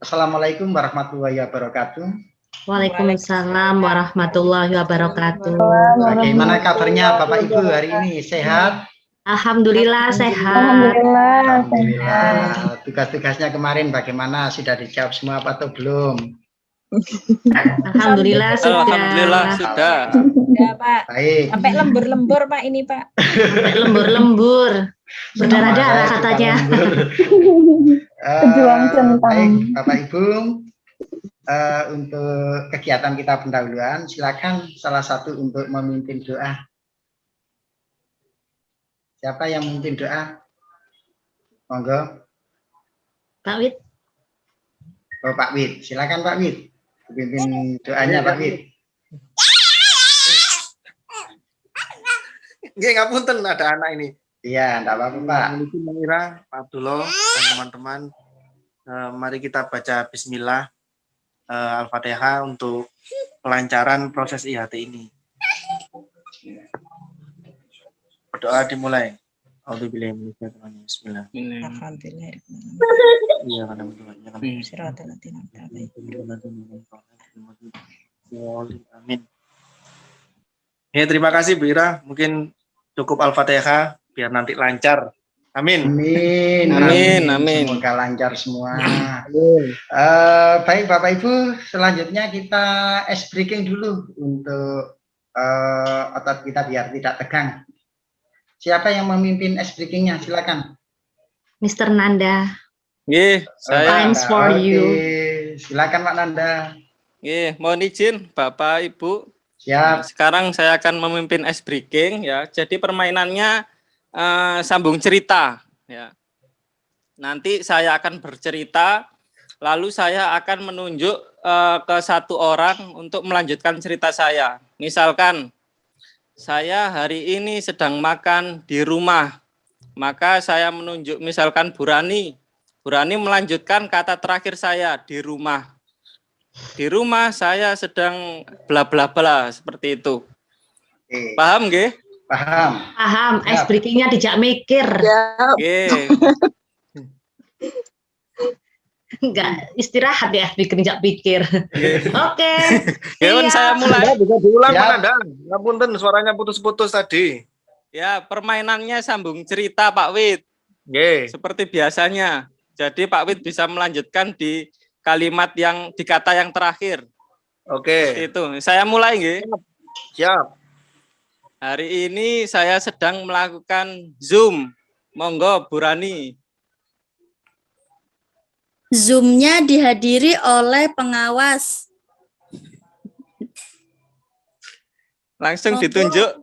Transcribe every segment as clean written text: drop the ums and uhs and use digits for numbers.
Assalamualaikum warahmatullahi wabarakatuh. Waalaikumsalam warahmatullahi wabarakatuh. Bagaimana kabarnya Bapak Ibu hari ini? Sehat? Alhamdulillah sehat. Alhamdulillah. Tugas-tugasnya kemarin bagaimana? Sudah dijawab semua apa atau belum? Alhamdulillah sudah. Alhamdulillah sudah. Ya, Pak. Baik. Sampai lembur-lembur Pak ini Pak. Sampai lembur-lembur. Berdarah-darah katanya. Baik, Bapak Ibu. Untuk kegiatan kita pendahuluan, silakan salah satu untuk memimpin doa. Siapa yang memimpin doa? Monggo. Pak Wid. Oh, Pak Wid. Silakan Pak Wid. Pimpin doanya Pak Wid. Nggih, ngapunten ada anak ini. Iya, enggak apa-apa Pak. Mira, Pak Abdullah dan teman-teman. Mari kita baca bismillah Al-Fatihah untuk pelancaran proses IHT ini. Berdoa dimulai. Auzubillahi minasyaitonir rajim. Bismillah. Alhamdulillah. Iya, karena berdoa. Amin. Ya, terima kasih Bu Ira. Mungkin cukup Al-Fatihah biar nanti lancar. Amin. Amin. Amin. Amin. Semoga lancar semua. Baik Bapak Ibu, selanjutnya kita ice breaking dulu untuk otot kita biar tidak tegang. Siapa yang memimpin ice breakingnya? Silakan. Mr. Nanda. Nggih, saya. Times for you. Silakan Pak Nanda. Nggih, mohon izin Bapak Ibu. Siap. Sekarang saya akan memimpin ice breaking ya. Jadi permainannya sambung cerita ya. Nanti saya akan bercerita, lalu saya akan menunjuk ke satu orang untuk melanjutkan cerita saya. Misalkan saya hari ini sedang makan di rumah, maka saya menunjuk misalkan Burani. Burani melanjutkan kata terakhir saya di rumah. Di rumah saya sedang bla bla bla seperti itu. Paham nggih? Paham. Paham, ice breakingnya dijak mikir. Nggih. Enggak, istirahat ya, bikin dijak pikir. Oke. Dewan saya mulai. Bisa diulang Pak Nanda. Ngapunten suaranya putus-putus tadi. Ya, permainannya sambung cerita Pak Wid. Nggih. Seperti biasanya. Jadi Pak Wid bisa melanjutkan di kalimat yang di kata yang terakhir. Oke. Itu. Saya mulai nggih. Siap. Hari ini saya sedang melakukan Zoom. Monggo Burani. Zoom-nya dihadiri oleh pengawas. Langsung ditunjuk.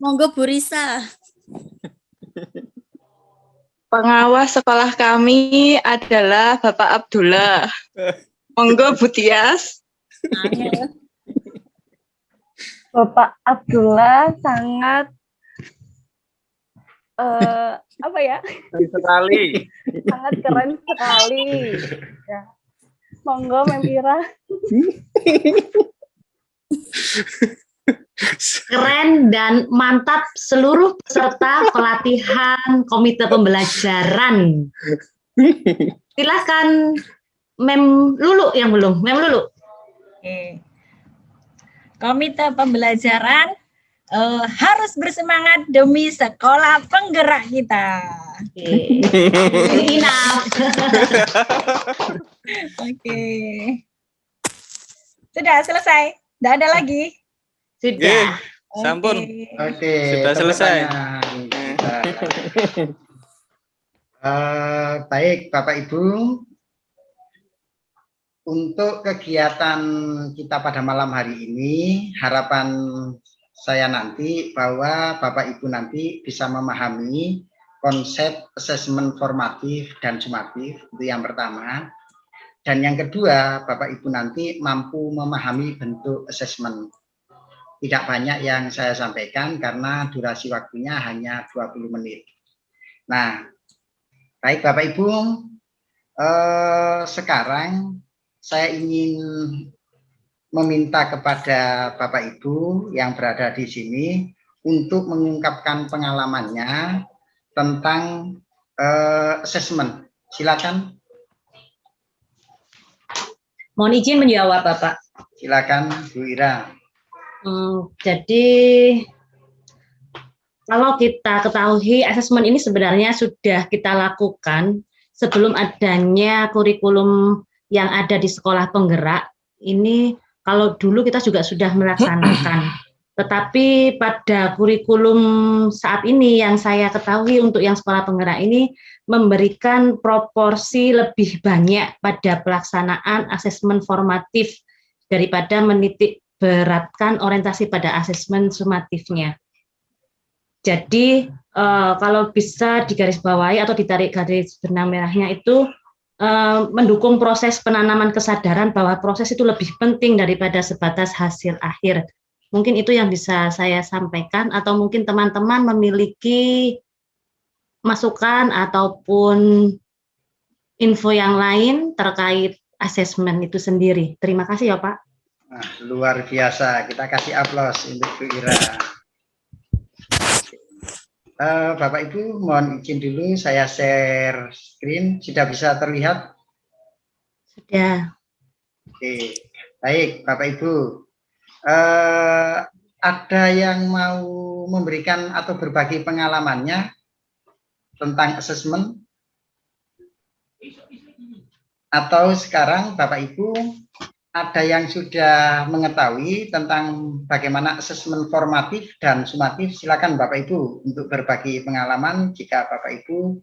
Monggo Bu Risa. Pengawas sekolah kami adalah Bapak Abdullah. Monggo Bu Tias. Bapak Abdullah sangat apa ya? Keren sekali. Sangat keren sekali. Ya. Monggo Mempira. Keren dan mantap seluruh peserta pelatihan komite pembelajaran. Silahkan Mem Lulu yang belum. Mem Lulu. Oke. Komite pembelajaran harus bersemangat demi sekolah penggerak kita. Enough. Oke. Sudah selesai? Tidak ada lagi? Sudah. Sampun. Oke. Sudah selesai. Baik Bapak Ibu. Untuk kegiatan kita pada malam hari ini, harapan saya nanti bahwa Bapak Ibu nanti bisa memahami konsep asesmen formatif dan sumatif, itu yang pertama. Dan yang kedua, Bapak Ibu nanti mampu memahami bentuk asesmen. Tidak banyak yang saya sampaikan karena durasi waktunya hanya 20 menit. Nah, baik Bapak Ibu, sekarang saya ingin meminta kepada Bapak Ibu yang berada di sini untuk mengungkapkan pengalamannya tentang asesmen. Silakan. Mohon izin menjawab, Bapak. Silakan Bu Ira. Jadi kalau kita ketahui asesmen ini sebenarnya sudah kita lakukan sebelum adanya kurikulum yang ada di sekolah penggerak. Ini kalau dulu kita juga sudah melaksanakan. Tetapi pada kurikulum saat ini yang saya ketahui untuk yang sekolah penggerak ini memberikan proporsi lebih banyak pada pelaksanaan asesmen formatif daripada menitik beratkan orientasi pada asesmen sumatifnya. Jadi kalau bisa digarisbawahi atau ditarik garis benang merahnya itu mendukung proses penanaman kesadaran bahwa proses itu lebih penting daripada sebatas hasil akhir. Mungkin itu yang bisa saya sampaikan, atau mungkin teman-teman memiliki masukan ataupun info yang lain terkait asesmen itu sendiri. Terima kasih ya Pak. Nah, luar biasa, kita kasih aplaus untuk Bu Ira. Bapak Ibu mohon izin dulu saya share screen, sudah bisa terlihat? Sudah. Oke, baik Bapak Ibu. Ada yang mau memberikan atau berbagi pengalamannya tentang asesmen? Atau sekarang Bapak Ibu ada yang sudah mengetahui tentang bagaimana asesmen formatif dan sumatif? Silakan Bapak Ibu untuk berbagi pengalaman jika Bapak Ibu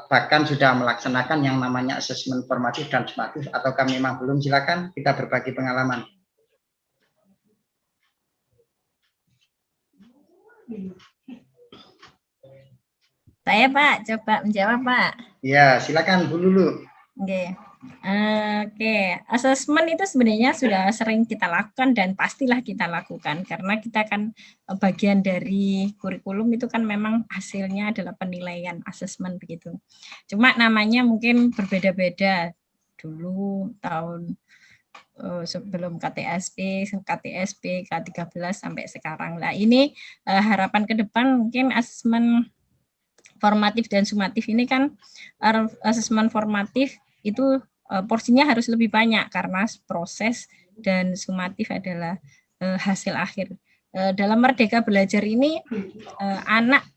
bahkan sudah melaksanakan yang namanya asesmen formatif dan sumatif, atau kami memang belum. Silakan kita berbagi pengalaman. Saya Pak, coba menjawab Pak. Ya, silakan Bu Lulu. Oke. Oke, asesmen itu sebenarnya sudah sering kita lakukan dan pastilah kita lakukan karena kita kan bagian dari kurikulum itu kan memang hasilnya adalah penilaian asesmen begitu. Cuma namanya mungkin berbeda-beda. Dulu tahun sebelum KTSP, K13 sampai sekarang. Nah, ini harapan ke depan mungkin asesmen formatif dan sumatif ini kan asesmen formatif itu porsinya harus lebih banyak karena proses, dan sumatif adalah hasil akhir. Dalam Merdeka Belajar ini anak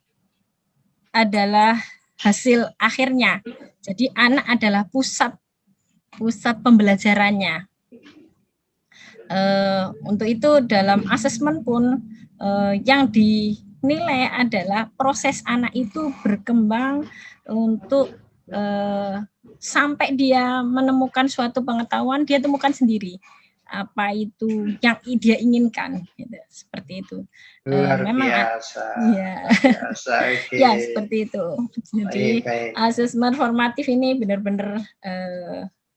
adalah hasil akhirnya. Jadi anak adalah pusat pembelajarannya. Untuk itu dalam asesmen pun yang dinilai adalah proses anak itu berkembang untuk sampai dia menemukan suatu pengetahuan, dia temukan sendiri apa itu yang dia inginkan, gitu. Seperti itu. Memang biasa. Okay. Ya seperti itu. Jadi asesmen formatif ini benar-benar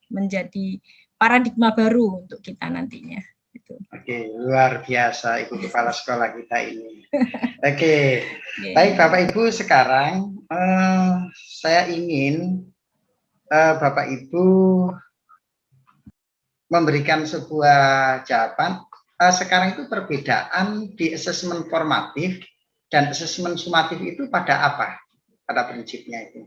menjadi paradigma baru untuk kita nantinya. Gitu. Oke, luar biasa Ibu Kepala Sekolah kita ini. Oke, baik Bapak Ibu, sekarang saya ingin Bapak Ibu memberikan sebuah jawaban. Sekarang itu perbedaan di asesmen formatif dan asesmen sumatif itu pada apa? Pada prinsipnya itu.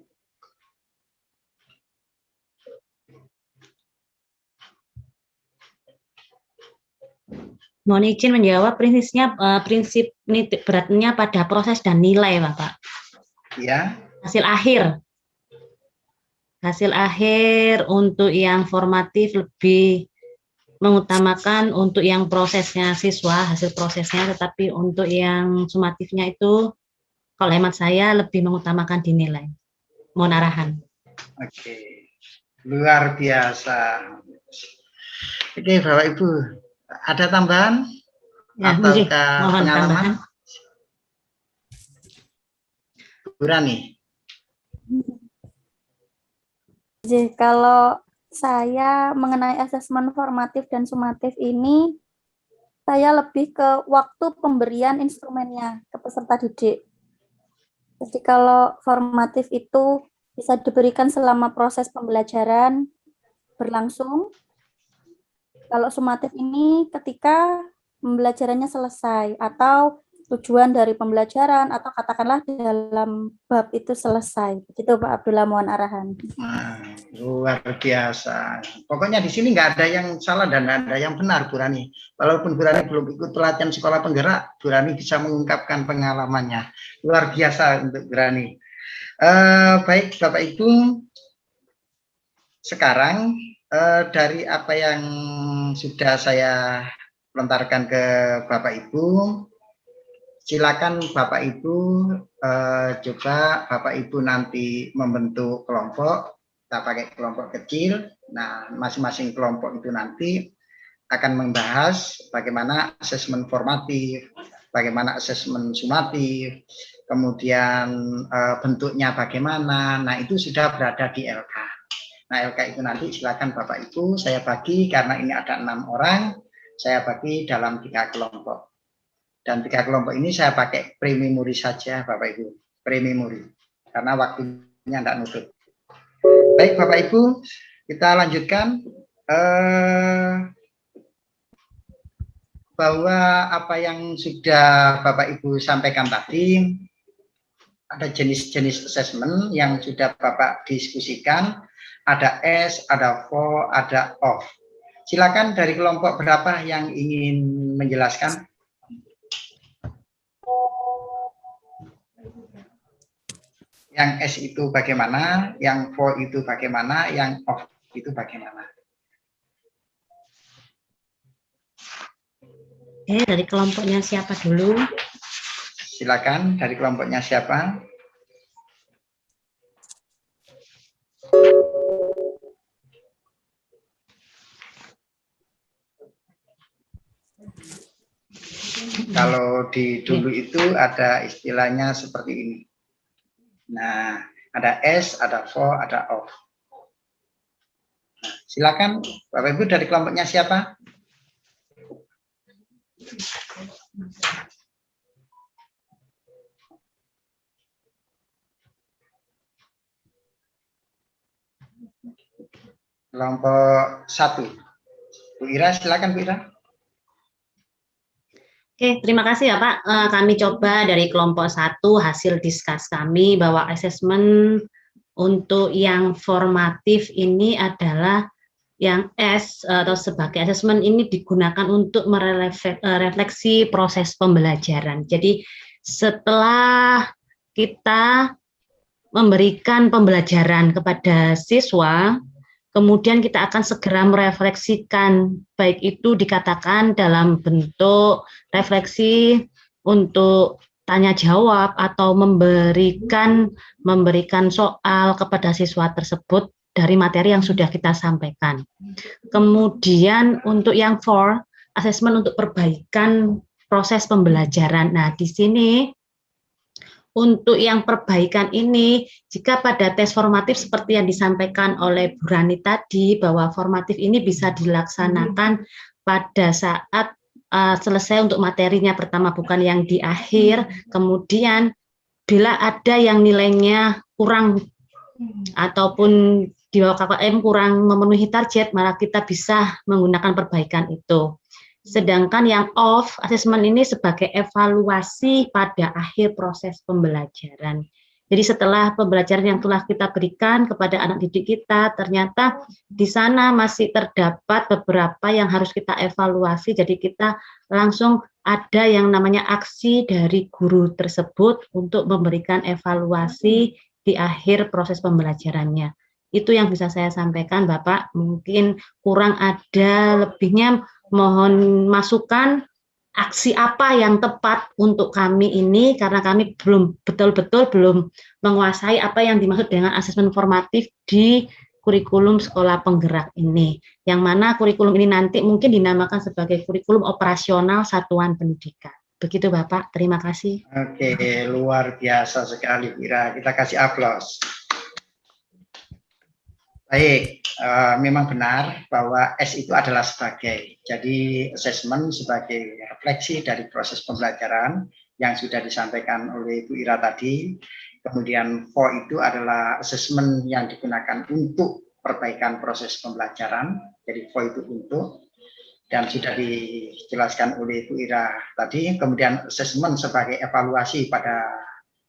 Mohon izin menjawab, prinsip nitik beratnya pada proses dan nilai, Bapak. Ya. Hasil akhir untuk yang formatif lebih mengutamakan untuk yang prosesnya siswa, hasil prosesnya, tetapi untuk yang sumatifnya itu, kalau hemat saya lebih mengutamakan dinilai. Mohon arahan. Oke, luar biasa. Oke, Bapak Ibu, ada tambahan ya, atau mohon pengalaman? tambahan. Bu Rani. Jadi kalau saya mengenai asesmen formatif dan sumatif ini, saya lebih ke waktu pemberian instrumennya ke peserta didik. Jadi kalau formatif itu bisa diberikan selama proses pembelajaran berlangsung. Kalau sumatif ini ketika pembelajarannya selesai atau tujuan dari pembelajaran atau katakanlah dalam bab itu selesai. Begitu Pak Abdullah, mohon arahan. Nah, luar biasa. Pokoknya di sini nggak ada yang salah dan nggak ada yang benar, Bu Rani. Walaupun Bu Rani belum ikut pelatihan sekolah penggerak, Bu Rani bisa mengungkapkan pengalamannya. Luar biasa untuk Bu Rani. Baik Bapak Ibu, sekarang dari apa yang sudah saya lontarkan ke Bapak Ibu, silakan Bapak Ibu coba Bapak Ibu nanti membentuk kelompok, kita pakai kelompok kecil. Nah, masing-masing kelompok itu nanti akan membahas bagaimana asesmen formatif, bagaimana asesmen sumatif, kemudian bentuknya bagaimana. Nah, itu sudah berada di LK. Nah, LK itu nanti silakan Bapak Ibu saya bagi, karena ini ada 6 orang, saya bagi dalam 3 kelompok. Dan 3 kelompok ini saya pakai pre-memori saja Bapak Ibu, pre-memori, karena waktunya tidak nutup. Baik Bapak Ibu, kita lanjutkan. Bahwa apa yang sudah Bapak Ibu sampaikan tadi, ada jenis-jenis assessment yang sudah Bapak diskusikan, ada S, ada for, ada off. Silakan dari kelompok berapa yang ingin menjelaskan? Yang S itu bagaimana, yang for itu bagaimana, yang off itu bagaimana? Dari kelompoknya siapa dulu? Silakan dari kelompoknya siapa? Kalau di dulu itu ada istilahnya seperti ini. Nah, ada S, ada for, ada off. Nah, silakan Bapak Ibu dari kelompoknya siapa? Kelompok 1. Bu Ira, silakan Bu Ira. Oke, terima kasih ya Pak. Kami coba dari kelompok 1 hasil diskus kami bahwa asesmen untuk yang formatif ini adalah yang S atau sebagai asesmen ini digunakan untuk merefleksi proses pembelajaran. Jadi setelah kita memberikan pembelajaran kepada siswa, kemudian kita akan segera merefleksikan, baik itu dikatakan dalam bentuk refleksi untuk tanya jawab atau memberikan soal kepada siswa tersebut dari materi yang sudah kita sampaikan. Kemudian untuk yang for, asesmen untuk perbaikan proses pembelajaran. Nah, di sini untuk yang perbaikan ini, jika pada tes formatif seperti yang disampaikan oleh Bu Rani tadi, bahwa formatif ini bisa dilaksanakan pada saat selesai untuk materinya pertama, bukan yang di akhir. Kemudian bila ada yang nilainya kurang ataupun di bawah KKM kurang memenuhi target, maka kita bisa menggunakan perbaikan itu. Sedangkan yang off, asesmen ini sebagai evaluasi pada akhir proses pembelajaran. Jadi setelah pembelajaran yang telah kita berikan kepada anak didik kita, ternyata di sana masih terdapat beberapa yang harus kita evaluasi. Jadi kita langsung ada yang namanya aksi dari guru tersebut untuk memberikan evaluasi di akhir proses pembelajarannya. Itu yang bisa saya sampaikan, Bapak. Mungkin kurang ada lebihnya, mohon masukan aksi apa yang tepat untuk kami ini, karena kami belum betul-betul belum menguasai apa yang dimaksud dengan asesmen formatif di kurikulum sekolah penggerak ini. Yang mana kurikulum ini nanti mungkin dinamakan sebagai kurikulum operasional satuan pendidikan. Begitu Bapak, terima kasih. Oke, luar biasa sekali Ira, kita kasih aplaus. Baik, memang benar bahwa S itu adalah sebagai, jadi assessment sebagai refleksi dari proses pembelajaran yang sudah disampaikan oleh Bu Ira tadi. Kemudian for itu adalah assessment yang digunakan untuk perbaikan proses pembelajaran, jadi for itu untuk. dan sudah dijelaskan oleh Bu Ira tadi. Kemudian asesmen sebagai evaluasi pada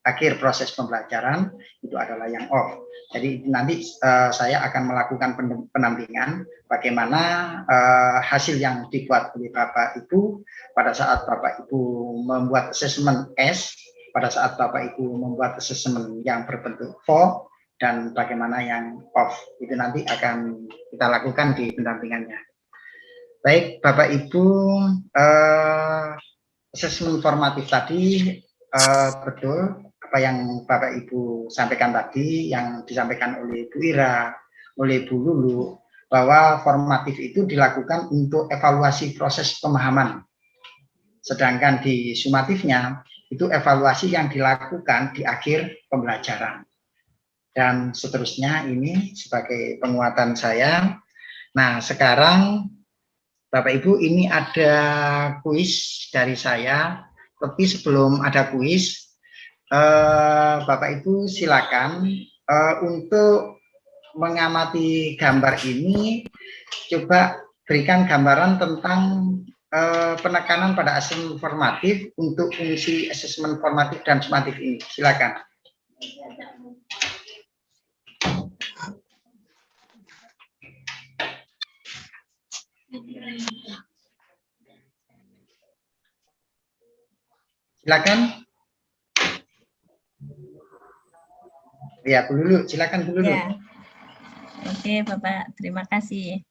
akhir proses pembelajaran itu adalah yang off. Jadi nanti saya akan melakukan pendampingan bagaimana hasil yang dibuat oleh Bapak Ibu pada saat Bapak Ibu membuat asesmen S, pada saat Bapak Ibu membuat asesmen yang berbentuk for, dan bagaimana yang off. Itu nanti akan kita lakukan di pendampingannya. Baik, Bapak Ibu, asesmen formatif tadi betul apa yang Bapak Ibu sampaikan tadi, yang disampaikan oleh Bu Ira, oleh Bu Lulu, bahwa formatif itu dilakukan untuk evaluasi proses pemahaman. Sedangkan di sumatifnya itu evaluasi yang dilakukan di akhir pembelajaran. Dan seterusnya ini sebagai penguatan saya. Nah, sekarang Bapak Ibu, ini ada kuis dari saya, tapi sebelum ada kuis, Bapak Ibu silakan untuk mengamati gambar ini, coba berikan gambaran tentang penekanan pada asesmen formatif untuk fungsi asesmen formatif dan sumatif ini. Silakan. Silakan. Ya, Bu Lulu, silakan Bu Lulu. Ya. Oke, Bapak, terima kasih.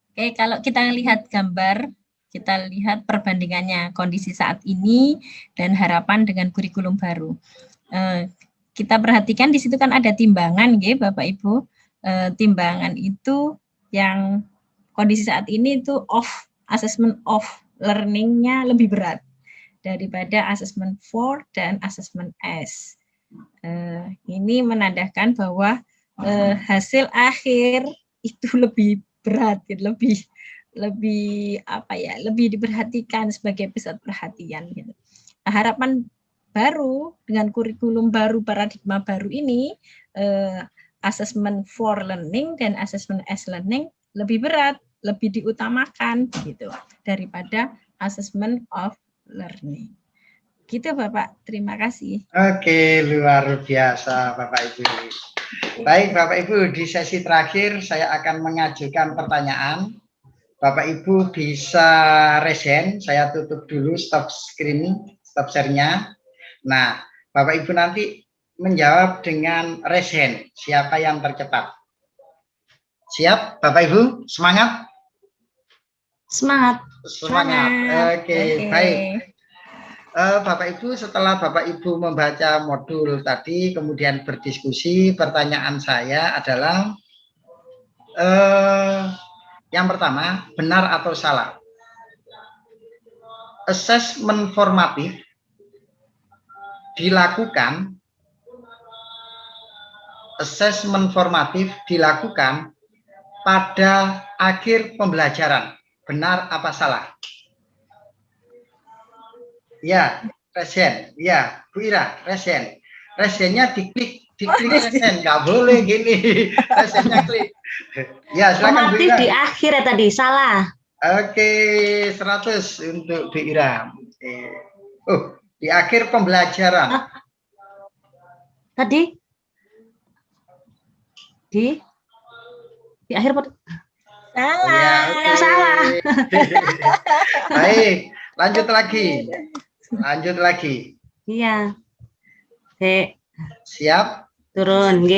Oke, kalau kita lihat gambar, kita lihat perbandingannya kondisi saat ini dan harapan dengan kurikulum baru. Kita perhatikan di situ kan ada timbangan, ya, Bapak Ibu. Timbangan itu yang kondisi saat ini itu assessment of learning-nya lebih berat daripada assessment 4 dan assessment S. Ini menandakan bahwa hasil akhir itu lebih berat, lebih diperhatikan sebagai pusat perhatian. Gitu. Nah, harapan baru dengan kurikulum baru, paradigma baru ini, assessment for learning dan assessment as learning lebih berat, lebih diutamakan gitu daripada assessment of learning. Gitu Bapak, terima kasih. Oke, luar biasa Bapak Ibu. Baik Bapak Ibu, di sesi terakhir saya akan mengajukan pertanyaan. Bapak Ibu bisa raise hand, saya tutup dulu stop screen, stop share-nya. Nah, Bapak Ibu nanti menjawab dengan raise hand, siapa yang tercepat. Siap Bapak Ibu, semangat? Semangat. Semangat. Oke, baik. Bapak Ibu, setelah Bapak Ibu membaca modul tadi, kemudian berdiskusi, pertanyaan saya adalah yang pertama, benar atau salah? Asesmen formatif dilakukan pada akhir pembelajaran. Benar apa salah? Ya, resen. Ya, Bu Ira, resen. Resennya diklik resen. Nggak boleh gini. Resennya klik. Ya, silakan Bu Ira. Di akhir ya tadi, salah. Oke, 100 untuk Bu Ira. Di akhir pembelajaran. Tadi? Di akhir salah. Ya, salah. Baik, lanjut lagi. Iya. Oke. Siap? Turun, G.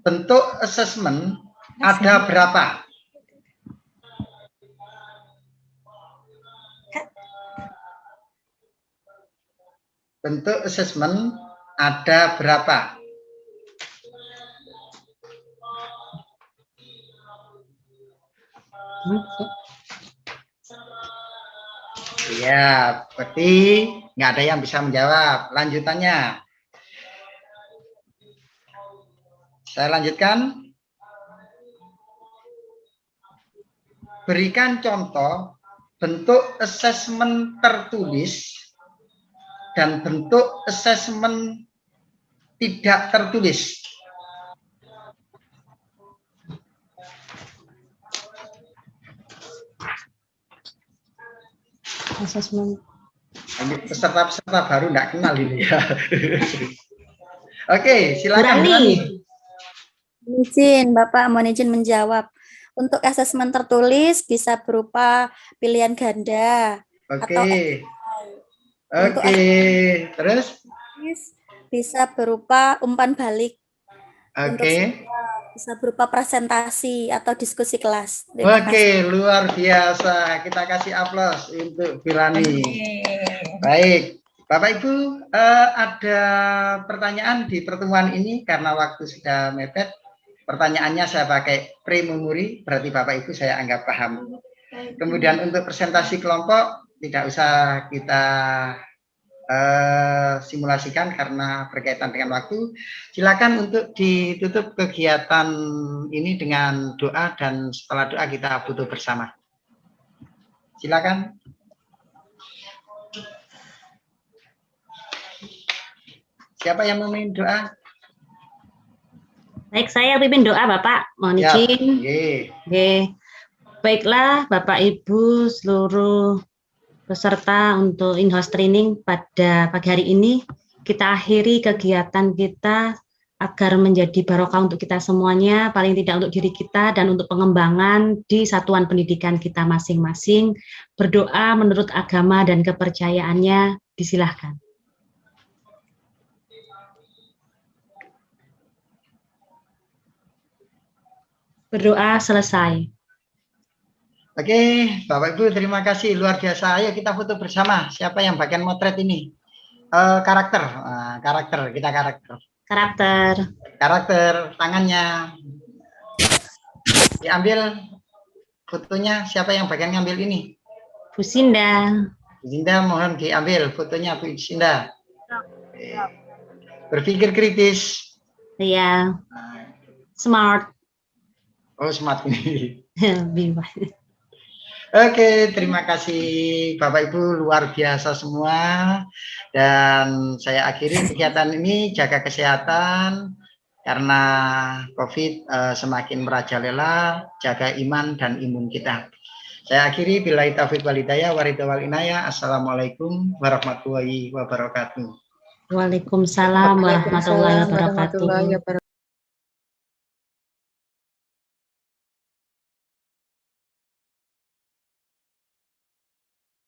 Bentuk asesmen ada berapa? Bentuk asesmen ada berapa? Ya, berarti nggak ada yang bisa menjawab. Lanjutannya. Saya lanjutkan. Berikan contoh bentuk asesmen tertulis dan bentuk asesmen tidak tertulis. Asesmen. Ini peserta-peserta baru enggak kenal ini ya. Oke, silakan. Izin, Bapak mohon izin menjawab. Untuk asesmen tertulis bisa berupa pilihan ganda. Oke. Oke, terus? Bisa berupa umpan balik. Oke. Bisa berupa presentasi atau diskusi kelas. Oke, luar biasa. Kita kasih aplaus untuk Firani. Baik, Bapak Ibu, ada pertanyaan di pertemuan ini karena waktu sudah mepet. Pertanyaannya saya pakai pre-memori, berarti Bapak Ibu saya anggap paham. Kemudian untuk presentasi kelompok tidak usah kita simulasikan karena berkaitan dengan waktu. Silakan untuk ditutup kegiatan ini dengan doa dan setelah doa kita butuh bersama. Silakan. Siapa yang memimpin doa? Baik, saya pimpin doa Bapak, mohon izin. Oke. Baiklah Bapak Ibu seluruh peserta untuk in-house training pada pagi hari ini, kita akhiri kegiatan kita agar menjadi barokah untuk kita semuanya, paling tidak untuk diri kita dan untuk pengembangan di satuan pendidikan kita masing-masing. Berdoa menurut agama dan kepercayaannya, disilahkan. Berdoa selesai. Oke, Bapak Ibu terima kasih luar biasa. Ayo kita foto bersama. Siapa yang bagian motret ini? Karakter, karakter tangannya. Diambil fotonya. Siapa yang bagian ngambil ini? Bu Sinda. Bu Sinda mohon diambil fotonya Bu Sinda. Berpikir kritis. Iya. Smart. Oh, smart ini. Oke, terima kasih Bapak Ibu luar biasa semua. Dan saya akhiri kegiatan ini, jaga kesehatan karena COVID semakin merajalela, jaga iman dan imun kita. Saya akhiri billahi taufiq wal hidayah waridho wal inayah. Assalamualaikum warahmatullahi wabarakatuh. Waalaikumsalam warahmatullahi wabarakatuh.